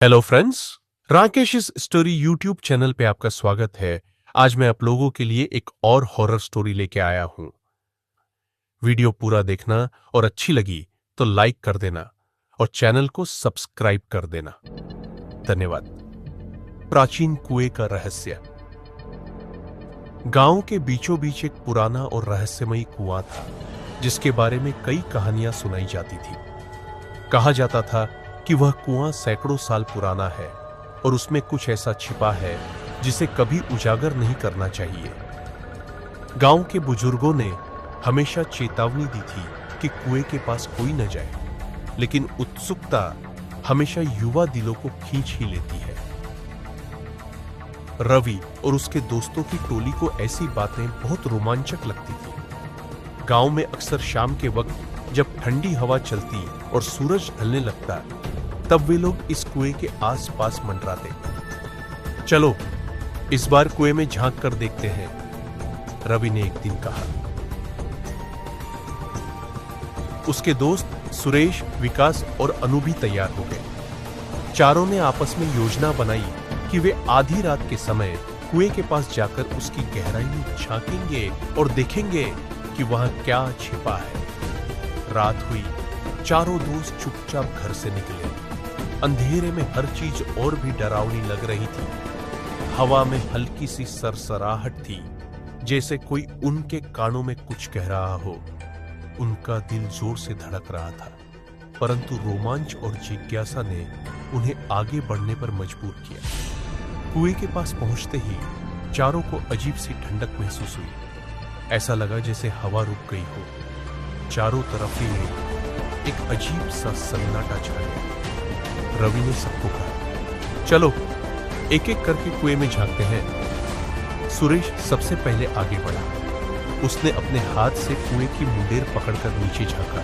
Hello friends, Rakesh story YouTube channel पे आपका स्वागत है। आज मैं आप लोगों के लिए एक और हॉरर स्टोरी लेके आया हूं। वीडियो पूरा देखना और अच्छी लगी तो लाइक कर देना और चैनल को सब्सक्राइब कर देना। धन्यवाद। प्राचीन कुएं का रहस्य। गांव के बीचों बीच एक पुराना और रहस्यमयी कुआं था, जिसके बारे में कई कहानियां सुनाई जाती थी। कहा जाता था कि वह कुआं सैकड़ों साल पुराना है और उसमें कुछ ऐसा छिपा है जिसे कभी उजागर नहीं करना चाहिए। गांव के बुजुर्गों ने हमेशा चेतावनी दी थी कि कुएं के पास कोई न जाए, लेकिन उत्सुकता हमेशा युवा दिलों को खींच ही लेती है। रवि और उसके दोस्तों की टोली को ऐसी बातें बहुत रोमांचक लगती थी। गांव में अक्सर शाम के वक्त जब ठंडी हवा चलती और सूरज ढलने लगता, तब वे लोग इस कुएं के आसपास मंडराते। चलो इस बार कुएं में झांक कर देखते हैं, रवि ने एक दिन कहा। उसके दोस्त सुरेश, विकास और अनु भी तैयार हो गए। चारों ने आपस में योजना बनाई कि वे आधी रात के समय कुएं के पास जाकर उसकी गहराई में झांकेंगे और देखेंगे कि वहां क्या छिपा है। रात हुई, चारों दोस्त चुपचाप घर से निकले। अंधेरे में हर चीज और भी डरावनी लग रही थी। हवा में हल्की सी सरसराहट थी, जैसे कोई उनके कानों में कुछ कह रहा हो। उनका दिल जोर से धड़क रहा था, परंतु रोमांच और जिज्ञासा ने उन्हें आगे बढ़ने पर मजबूर किया। कुएं के पास पहुंचते ही चारों को अजीब सी ठंडक महसूस हुई। ऐसा लगा जैसे हवा रुक गई हो। चारों तरफ ही एक अजीब सा सन्नाटा छा गया। रवि ने सबको कहा, चलो एक एक करके कुएं में झांकते हैं। सुरेश सबसे पहले आगे बढ़ा। उसने अपने हाथ से कुएं की मुंडेर पकड़कर नीचे झांका,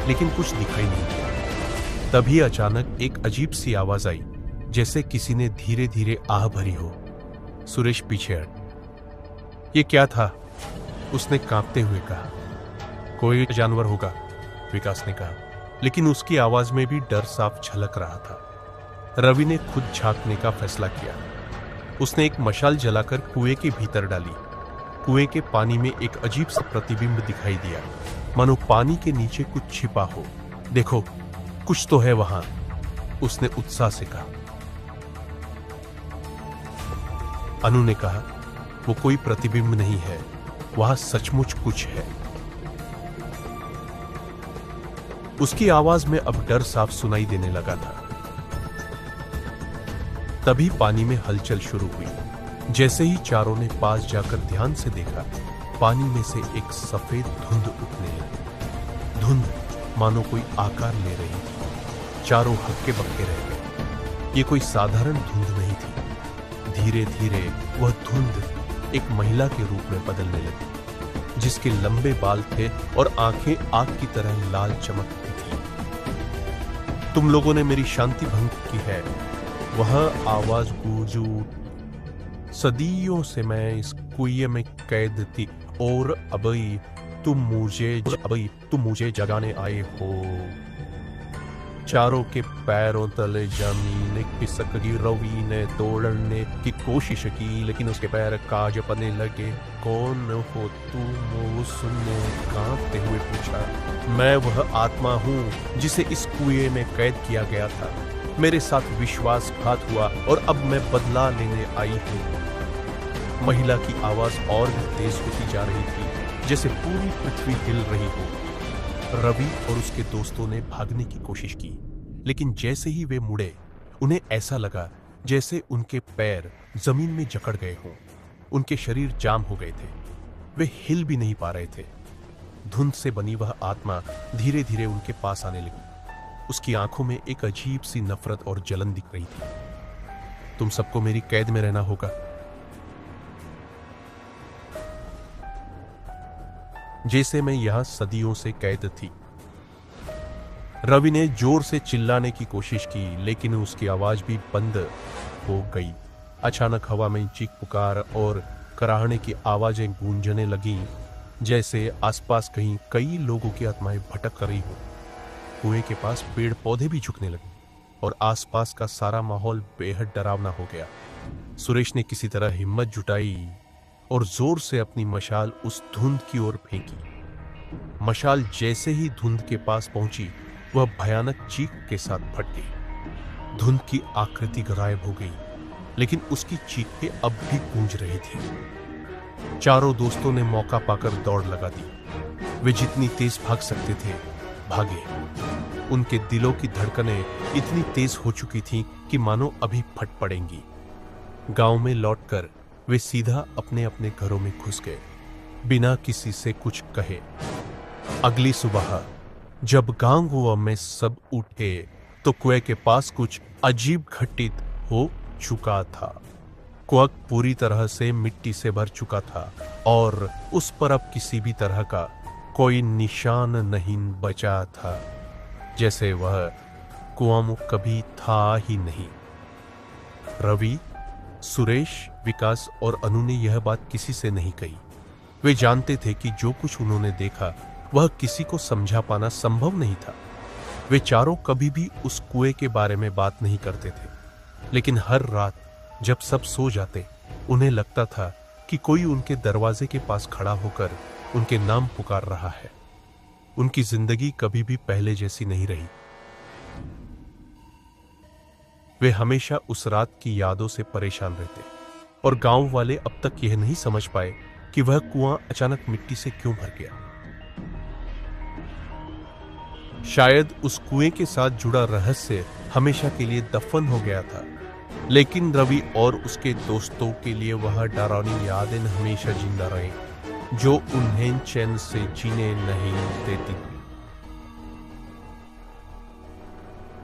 लेकिन कुछ दिखाई नहीं दिया। तभी अचानक एक अजीब सी आवाज आई, जैसे किसी ने धीरे धीरे आह भरी हो। सुरेश पीछे हट। ये क्या था? उसने कांपते हुए कहा। कोई जानवर होगा, विकास ने कहा, लेकिन उसकी आवाज में भी डर साफ झलक रहा था। रवि ने खुद झांकने का फैसला किया। उसने एक मशाल जलाकर कुएं के भीतर डाली। कुएं के पानी में एक अजीब सा प्रतिबिंब दिखाई दिया, मानो पानी के नीचे कुछ छिपा हो। देखो, कुछ तो है वहां, उसने उत्साह से कहा। अनु ने कहा, वो कोई प्रतिबिंब नहीं है, वहां सचमुच कुछ है। उसकी आवाज में अब डर साफ सुनाई देने लगा था। तभी पानी में हलचल शुरू हुई। जैसे ही चारों ने पास जाकर ध्यान से देखा, पानी में से एक सफेद धुंध उठने लगी। धुंध मानो कोई आकार ले रही थी। चारों हक्के बक्के रह गए। ये कोई साधारण धुंध नहीं थी। धीरे धीरे वह धुंध एक महिला के रूप में बदलने लगी, जिसके लंबे बाल थे और आंखें आग की तरह लाल चमकती थी। तुम लोगों ने मेरी शांति भंग की है, वह आवाज गूंज उठी। सदियों से मैं इस कुएं में कैद थी और अभी तुम मुझे जगाने आए हो। चारों के पैरों तले जमीन खिसक गई। रवि ने दौड़ने की कोशिश की, लेकिन उसके पैर कांपने लगे। कौन हो तुम? उसने कांपते हुए पूछा। मैं वह आत्मा हूं जिसे इस कुएं में कैद किया गया था। मेरे साथ विश्वासघात हुआ और अब मैं बदला लेने आई हूं। महिला की आवाज और भी तेज होती जा रही थी, जैसे पूरी पृथ्वी हिल रही हो। रवि और उसके दोस्तों ने भागने की कोशिश की, लेकिन जैसे ही वे मुड़े, उन्हें ऐसा लगा जैसे उनके पैर जमीन में जकड़ गए हों। उनके शरीर जाम हो गए थे। वे हिल भी नहीं पा रहे थे। धुंध से बनी वह आत्मा धीरे धीरे उनके पास आने लगी। उसकी आंखों में एक अजीब सी नफरत और जलन दिख रही थी। तुम सबको मेरी कैद में रहना होगा, जैसे मैं यहां सदियों से कैद थी। रवि ने जोर से चिल्लाने की कोशिश की, लेकिन उसकी आवाज भी बंद हो गई। अचानक हवा में चीख पुकार और कराहने की आवाजें गूंजने लगीं, जैसे आसपास कहीं कई लोगों की आत्माएं भटक रही हो। कुएं के पास पेड़ पौधे भी झुकने लगे और आसपास का सारा माहौल बेहद डरावना हो गया। सुरेश ने किसी तरह हिम्मत जुटाई और जोर से अपनी मशाल उस धुंध की ओर फेंकी। मशाल जैसे ही धुंध के पास पहुंची, वह भयानक चीख के साथ फट गई। धुंध की आकृति गायब हो गई, लेकिन उसकी चीखें अब भी गूंज रही थी। चारों दोस्तों ने मौका पाकर दौड़ लगा दी। वे जितनी तेज भाग सकते थे भागे। उनके दिलों की धड़कनें इतनी तेज हो चुकी थीं कि मानो अभी फट पड़ेंगी। गांव में लौटकर वे सीधा अपने अपने घरों में घुस गए, बिना किसी से कुछ कहे। अगली सुबह जब गांव में सब उठे तो कुएं के पास कुछ अजीब घटित हो चुका था। कुआं पूरी तरह से मिट्टी से भर चुका था और उस पर अब किसी भी तरह का कोई निशान नहीं बचा था, जैसे वह कुआं कभी था ही नहीं। रवि, सुरेश, विकास और अनु ने यह बात किसी से नहीं कही। वे जानते थे कि जो कुछ उन्होंने देखा वह किसी को समझा पाना संभव नहीं था। वे चारों कभी भी उस कुएं के बारे में बात नहीं करते थे, लेकिन हर रात जब सब सो जाते, उन्हें लगता था कि कोई उनके दरवाजे के पास खड़ा होकर उनके नाम पुकार रहा है। उनकी जिंदगी कभी भी पहले जैसी नहीं रही। वे हमेशा उस रात की यादों से परेशान रहते और गांव वाले अब तक यह नहीं समझ पाए कि वह कुआं अचानक मिट्टी से क्यों भर गया। शायद उस कुएं के साथ जुड़ा रहस्य हमेशा के लिए दफन हो गया था, लेकिन रवि और उसके दोस्तों के लिए वह डरावनी यादें हमेशा जिंदा रहे, जो उन्हें चैन से जीने नहीं देती।